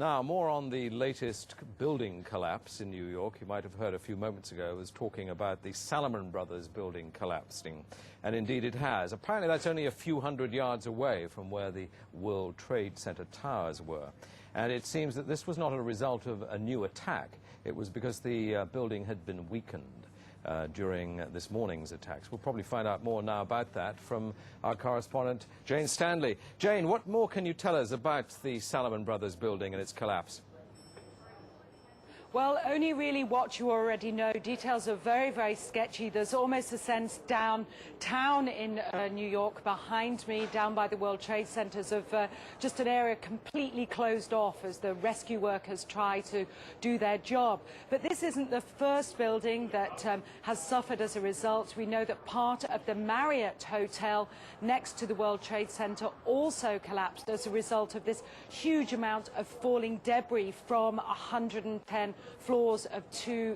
Now, more on the latest building collapse in New York. You might have heard a few moments ago I was talking about the Salomon Brothers building collapsing. And indeed it has. Apparently that's only a few hundred yards away from where the World Trade Center towers were. And it seems that this was not a result of a new attack. It was because the building had been weakened during this morning's attacks. We'll probably find out more now about that from our correspondent, Jane Stanley. Jane, what more can you tell us about the Salomon Brothers building and its collapse? Well, only really what you already know. Details are very, very sketchy. There's almost a sense downtown in New York behind me, down by the World Trade Centers, of just an area completely closed off as the rescue workers try to do their job. But this isn't the first building that has suffered as a result. We know that part of the Marriott Hotel next to the World Trade Center also collapsed as a result of this huge amount of falling debris from 110 floors of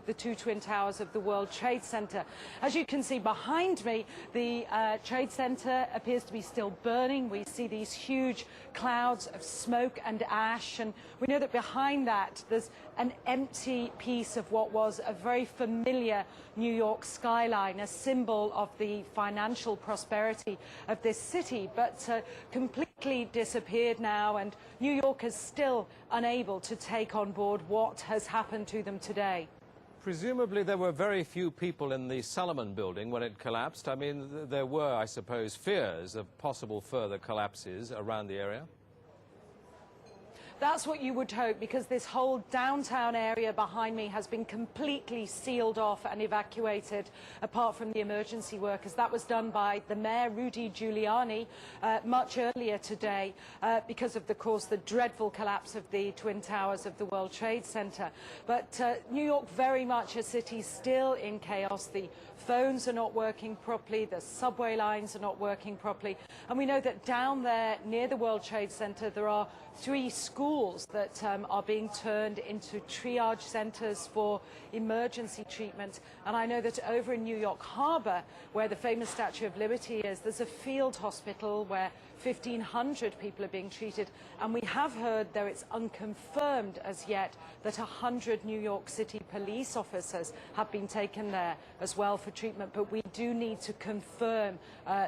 the two twin towers of the World Trade Center. As you can see behind me, the Trade Center appears to be still burning. We see these huge clouds of smoke and ash, and we know that behind that there's an empty piece of what was a very familiar New York skyline, a symbol of the financial prosperity of this city, but completely disappeared now, and New York is still unable to take on board what has happened to them today. Presumably there were very few people in the Salomon building when it collapsed. I mean, there were, I suppose, fears of possible further collapses around the area. That's what you would hope, because this whole downtown area behind me has been completely sealed off and evacuated, apart from the emergency workers. That was done by the mayor, Rudy Giuliani, much earlier today because of, course, the dreadful collapse of the Twin Towers of the World Trade Center. But New York, very much a city still in chaos. The phones are not working properly, the subway lines are not working properly, and we know that down there near the World Trade Center there are 3 schools that are being turned into triage centers for emergency treatment. And I know that over in New York Harbor, where the famous Statue of Liberty is, there's a field hospital where 1,500 people are being treated, and we have heard, though it's unconfirmed as yet, that 100 New York City police officers have been taken there as well for treatment, but we do need to confirm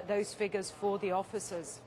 those figures for the officers.